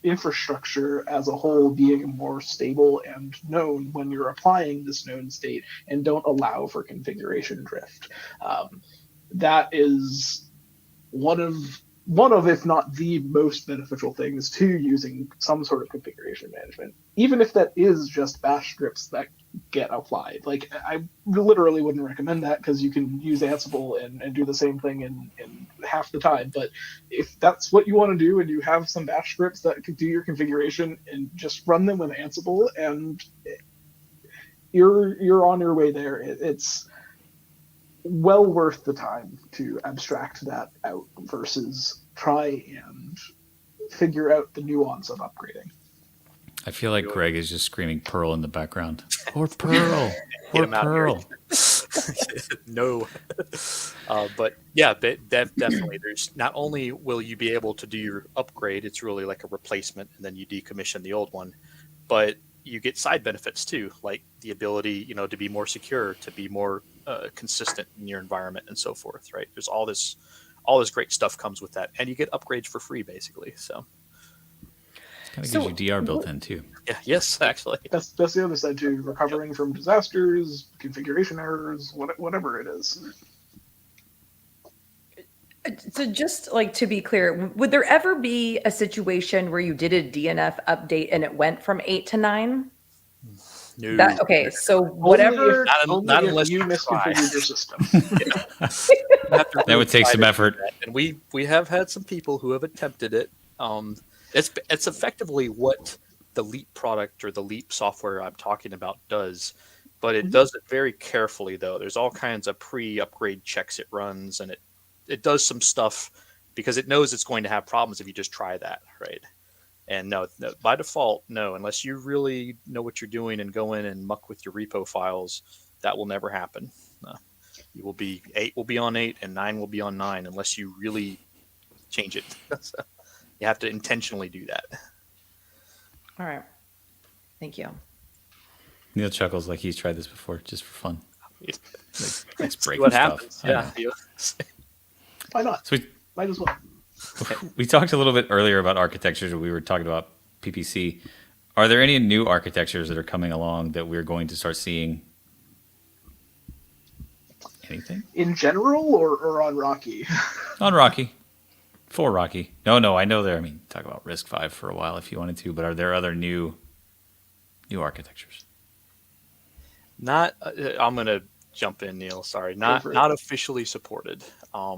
infrastructure as a whole being more stable and known when you're applying this known state, and don't allow for configuration drift. That is one of one of, if not the most beneficial things to using some sort of configuration management, even if that is just bash scripts that get applied. Like, I literally wouldn't recommend that because you can use Ansible and do the same thing in half the time. But if that's what you want to do and you have some bash scripts that can do your configuration, and just run them with Ansible, and you're on your way there. It's well worth the time to abstract that out versus try and figure out the nuance of upgrading. I feel like Greg is just screaming Pearl in the background. Or Pearl. Get Or him out of here. Pearl. No. But yeah, definitely. There's not only will you be able to do your upgrade, it's really like a replacement, and then you decommission the old one, but you get side benefits too, like the ability, to be more secure, to be more consistent in your environment, and so forth. Right? There's all this great stuff comes with that, and you get upgrades for free, basically. So It kind of gives you DR built in too. yeah, yes, actually. That's the other side too. Recovering from disasters, configuration errors, whatever it is. So just like to be clear, would there ever be a situation where you did a DNF update and it went from 8 to 9? No. Okay, so whatever. Not Only unless if you you try. misconfigured your system. That would take some effort. And we have had some people who have attempted it. It's effectively what the Leap product or the Leap software I'm talking about does, but it does it very carefully though. There's all kinds of pre-upgrade checks it runs, and it does some stuff because it knows it's going to have problems if you just try that, right? And no, by default, no, unless you really know what you're doing and go in and muck with your repo files, that will never happen. You will be 8 will be on 8 and 9 will be on 9 unless you really change it. So you have to intentionally do that. All right. Thank you. Neil chuckles like he's tried this before, just for fun. Let's See break what stuff. happens. I know. Yeah. Why not? So Might as well. we talked a little bit earlier about architectures. We were talking about PPC. Are there any new architectures that are coming along that we're going to start seeing? Anything? In general, or on Rocky? On Rocky. For Rocky. No, I know there. I mean, talk about Risk 5 for a while if you wanted to, but are there other new architectures? Not. I'm going to jump in, Neil. Sorry, not for it. not officially supported.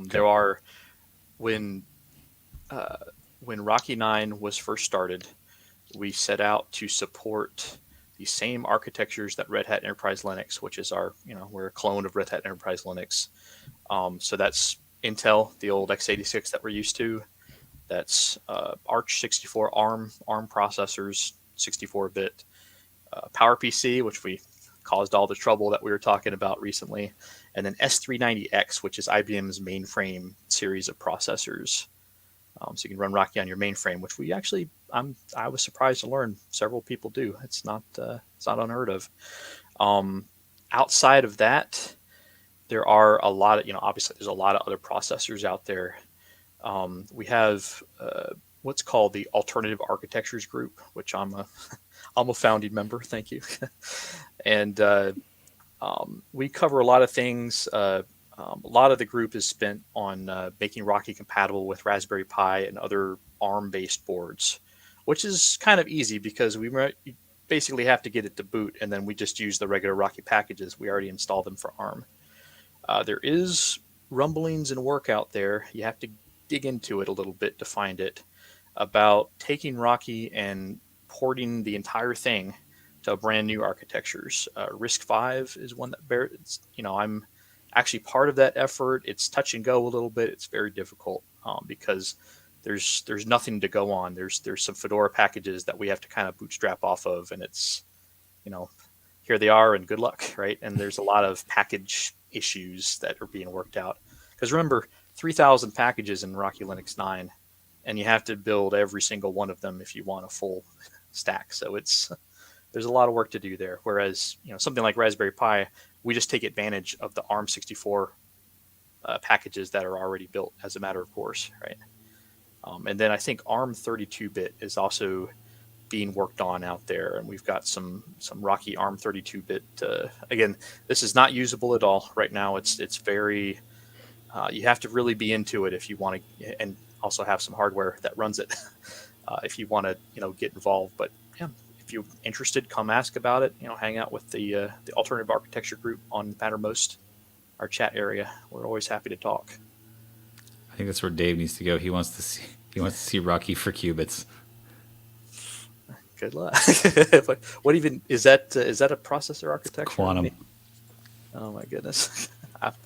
There are when Rocky 9 was first started, we set out to support the same architectures that Red Hat Enterprise Linux, which is we're a clone of Red Hat Enterprise Linux. So that's Intel, the old x86 that we're used to. That's Arch 64 ARM processors, 64-bit. PowerPC, which we caused all the trouble that we were talking about recently, and then S390X, which is IBM's mainframe series of processors. So you can run Rocky on your mainframe, which I was surprised to learn several people do. It's not unheard of. Outside of that, there are a lot of, obviously there's a lot of other processors out there. We have what's called the Alternative Architectures Group, which I'm a founding member. Thank you. And we cover a lot of things. A lot of the group is spent on making Rocky compatible with Raspberry Pi and other ARM-based boards, which is kind of easy because we basically have to get it to boot, and then we just use the regular Rocky packages. We already installed them for ARM. There is rumblings and work out there. You have to dig into it a little bit to find it, about taking Rocky and porting the entire thing to brand new architectures. Risk 5 is one that I'm actually part of that effort. It's touch and go a little bit. It's very difficult because there's nothing to go on. There's some Fedora packages that we have to kind of bootstrap off of, and it's here they are and good luck, right? And there's a lot of package issues that are being worked out. Because remember, 3,000 packages in Rocky Linux 9, and you have to build every single one of them if you want a full stack. So there's a lot of work to do there. Whereas something like Raspberry Pi, we just take advantage of the ARM64 packages that are already built as a matter of course, right? And then I think ARM 32-bit is also being worked on out there, and we've got some Rocky ARM 32-bit. Again, this is not usable at all right now. It's very you have to really be into it if you want to. And also have some hardware that runs it if you want to get involved. But yeah, if you're interested, come ask about it. Hang out with the alternative architecture group on Mattermost, our chat area. We're always happy to talk. I think that's where Dave needs to go. He wants to see Rocky for qubits. Good luck. What even is that? Is that a processor architecture? Quantum. Oh my goodness.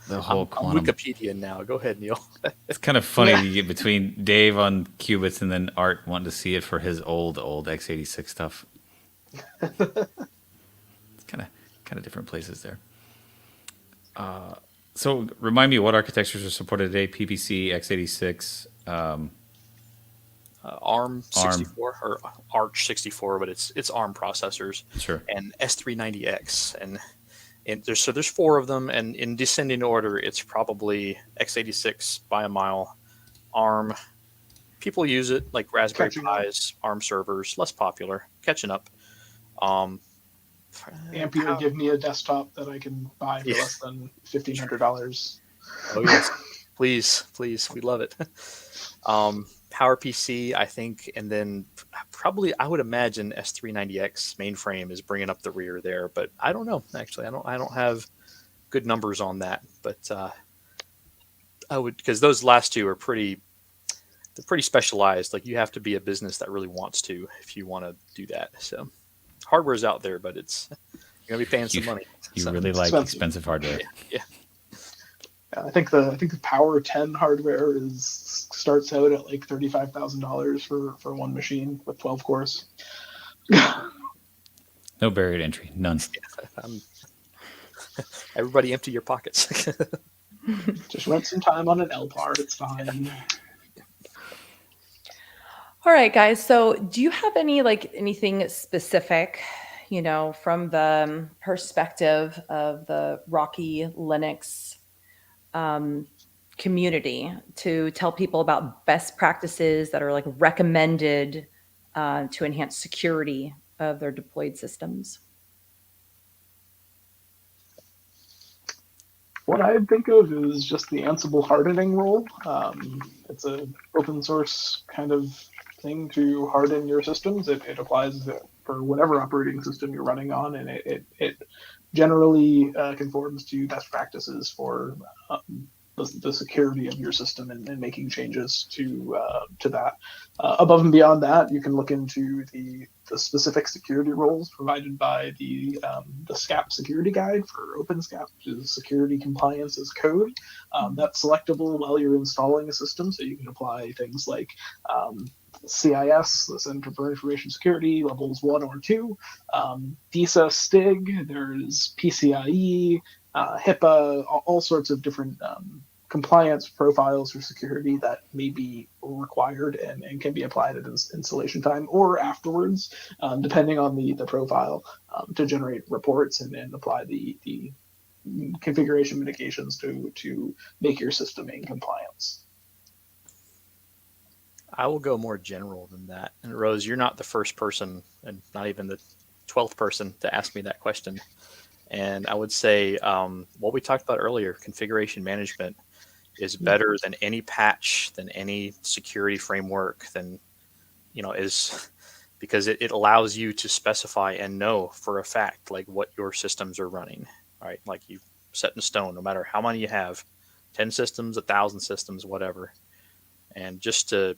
The whole I'm quantum. Wikipedia now. Go ahead, Neil. It's kind of funny to get between Dave on qubits and then Art wanting to see it for his old x86 stuff. It's kind of different places there. So remind me what architectures are supported today: PPC, x86, ARM 64 or Arch 64, but it's ARM processors. Sure. And S390X, and there's four of them, and in descending order, it's probably x86 by a mile. ARM, people use it like Raspberry Pis, ARM servers, less popular, catching up. Ampere give me a desktop that I can buy for less than $1,500. Oh yes, please, we love it. PowerPC, I think, and then probably I would imagine S390X mainframe is bringing up the rear there, but I don't know. Actually, I don't have good numbers on that, but I would, because those last two are pretty specialized. Like you have to be a business that really wants to if you want to do that. So hardware's out there, but you're gonna be paying some money. You really like expensive hardware. Yeah. I think the Power 10 hardware starts out at like $35,000 for one machine with 12 cores. No barrier to entry, none. Everybody empty your pockets. Just rent some time on an LPAR, it's fine. All right, guys. So do you have anything specific, from the perspective of the Rocky Linux community to tell people about best practices that are like recommended to enhance security of their deployed systems? What I think of is just the Ansible hardening rule. It's an open source kind of thing to harden your systems. It applies for whatever operating system you're running on, and it generally conforms to best practices for the security of your system and making changes to that. Above and beyond that, you can look into the specific security roles provided by the SCAP security guide for OpenSCAP, which is security compliance as code. That's selectable while you're installing a system, so you can apply things like CIS, the Center for Information Security, levels 1 or 2, DISA, STIG, there's PCIe, HIPAA, all sorts of different compliance profiles for security that may be required and can be applied at installation time or afterwards, depending on the profile, to generate reports and apply the configuration mitigations to make your system in compliance. I will go more general than that. And Rose, you're not the first person, and not even the 12th person to ask me that question. And I would say what we talked about earlier, configuration management is better than any patch, than any security framework, is because it allows you to specify and know for a fact like what your systems are running, right? Like you set in stone, no matter how many you have, 10 systems, 1,000 systems, whatever. And just to,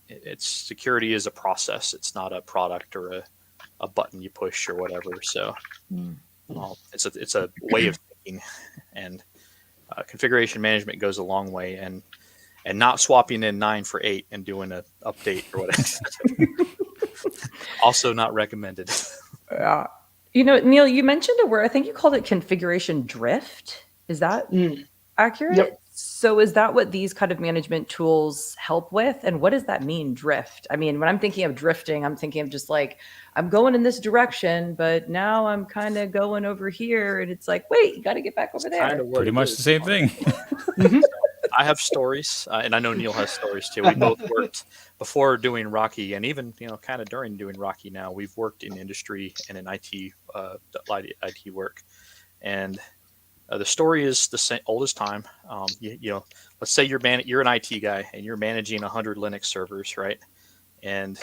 it's security is a process. It's not a product or a button you push or whatever. So it's a way of thinking, and configuration management goes a long way, and not swapping in 9 for 8 and doing an update or whatever. Also not recommended. Neil, you mentioned a word. I think you called it configuration drift. Is that accurate? Yep. So is that what these kind of management tools help with? And what does that mean, drift? I mean, when I'm thinking of drifting, I'm thinking of just like, I'm going in this direction, but now I'm kind of going over here. And it's like, wait, you got to get back over there. Pretty much the same thing. I have stories, and I know Neil has stories too. We both worked before doing Rocky, and even kind of during doing Rocky. Now we've worked in industry and in IT, IT work, and The story is the same, old as time. You know, let's say you're an IT guy and you're managing 100 Linux servers, right? And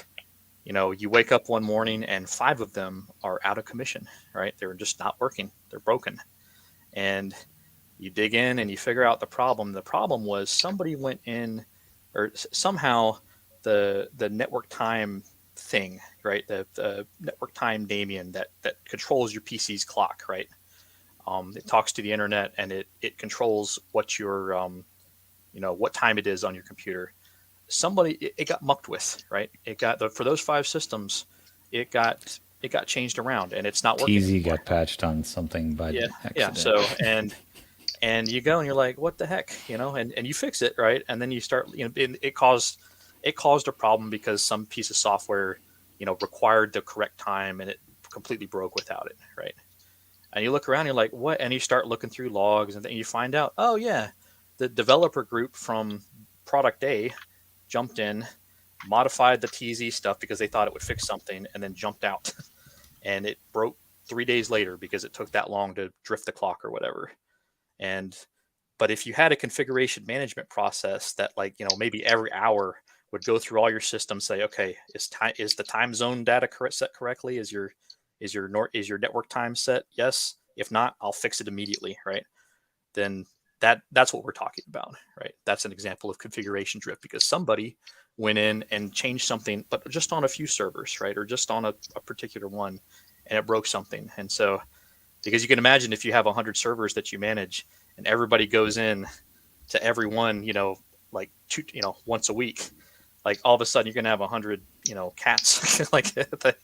you know, you wake up one morning and 5 of them are out of commission, right? They're just not working. They're broken. And you dig in and you figure out the problem. The problem was somebody went in, or somehow the network time thing, right? The network time daemon that controls your PC's clock, right? It talks to the internet and it controls what your you know, what time it is on your computer. It got mucked with, right? It got for those 5 systems, it got changed around and it's not working TZ anymore. got patched on something by Yeah, yeah. accident. So and you go and you're like, what the heck, you know? And you fix it, right? And then you start, you know, it caused a problem because some piece of software, you know, required the correct time and it completely broke without it, right? And you look around, you're like, what? And you start looking through logs, and then you find out, oh yeah, the developer group from product A jumped in, modified the TZ stuff because they thought it would fix something, and then jumped out, and it broke 3 days later because it took that long to drift the clock or whatever. And but if you had a configuration management process that, like, you know, maybe every hour would go through all your systems, say, okay, is the time zone data set correctly? Is your network time set? Yes. If not, I'll fix it immediately, right? Then that's what we're talking about, right? That's an example of configuration drift because somebody went in and changed something, but just on a few servers, right? Or just on a particular one, and it broke something. And so, because you can imagine if you have 100 servers that you manage and everybody goes in to every one, you know, like once a week, like all of a sudden you're going to have 100, you know, cats like that,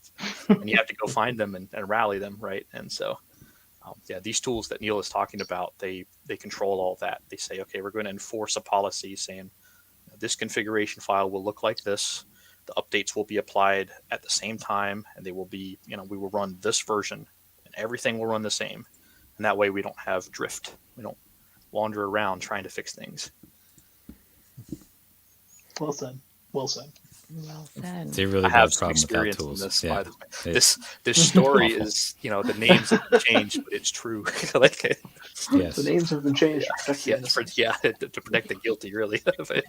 and you have to go find them and rally them, right? And so, yeah, these tools that Neil is talking about, they control all that. They say, okay, we're going to enforce a policy saying this configuration file will look like this. The updates will be applied at the same time, and they will be, you know, we will run this version, and everything will run the same. And that way we don't have drift. We don't wander around trying to fix things. Well said. Well said. Well said. It's a really I have bad some problem without experience in tools. this, Yeah. by the way. This story Awful. is, you know, the names have changed, but it's true. Like, Yes. The names have been changed to protect the yeah, innocent. to protect the guilty, really. But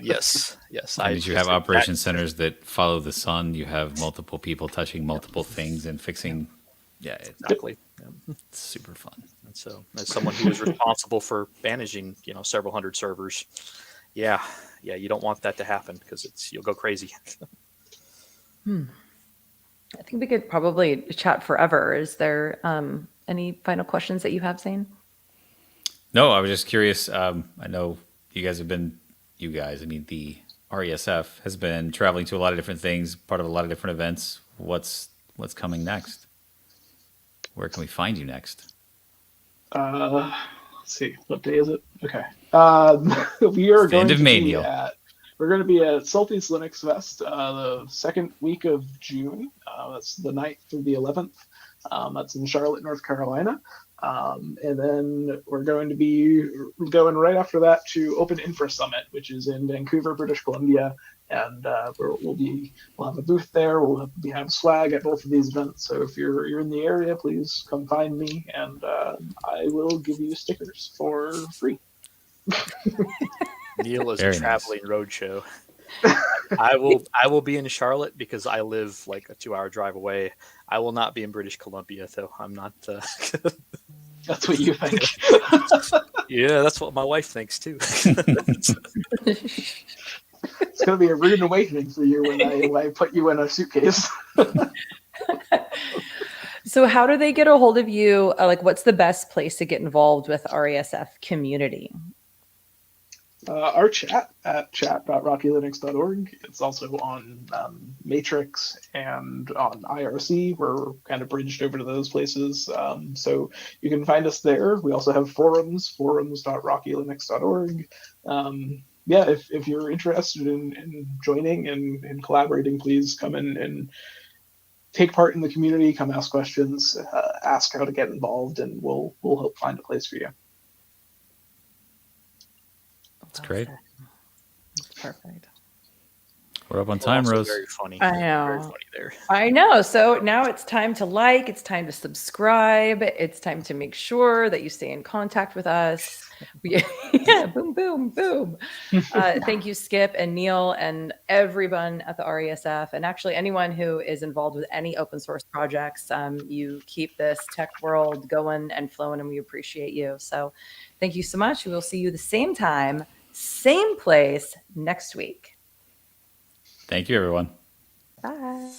yes, And as you have operation centers that follow the sun, you have multiple people touching multiple things and fixing. Yeah, it's exactly. Yeah. super fun. And so, as someone who is responsible for managing, you know, several hundred servers, yeah, you don't want that to happen because you'll go crazy. I think we could probably chat forever. Is there any final questions that you have, Zane? No, I was just curious. I know you guys have been, I mean, the RESF has been traveling to a lot of different things, part of a lot of different events. What's coming next? Where can we find you next? Let's see, what day is it? Okay. We are It's the end going of to May, be Neil. we're going to be at Salty's Linux Fest the second week of June. That's the 9th through the 11th. That's in Charlotte, North Carolina. And then we're going to be going right after that to Open Infra Summit, which is in Vancouver, British Columbia. And we'll have a booth there. We'll have swag at both of these events. So if you're in the area, please come find me, and I will give you stickers for free. Neil is Very a nice. traveling roadshow. I will be in Charlotte because I live like a 2-hour drive away. I will not be in British Columbia, though. I'm not. That's what you think. Yeah, that's what my wife thinks too. It's going to be a rude awakening for you when I put you in a suitcase. So how do they get a hold of you? Like, what's the best place to get involved with RESF community? Our chat at chat.rockylinux.org. It's also on Matrix and on IRC. We're kind of bridged over to those places. So you can find us there. We also have forums.rockylinux.org. Yeah, if you're interested in joining and collaborating, please come in and take part in the community. Come ask questions, ask how to get involved, and we'll help find a place for you. That's great. That's perfect. We're up on Well, time, also Rose. very funny. I Very know. funny there. I know. So now it's time to like, it's time to subscribe, it's time to make sure that you stay in contact with us. Yeah, boom, boom, boom. Thank you, Skip and Neil, and everyone at the RESF, and actually anyone who is involved with any open source projects. You keep this tech world going and flowing, and we appreciate you. So thank you so much. We will see you the same time, same place next week. Thank you, everyone. Bye.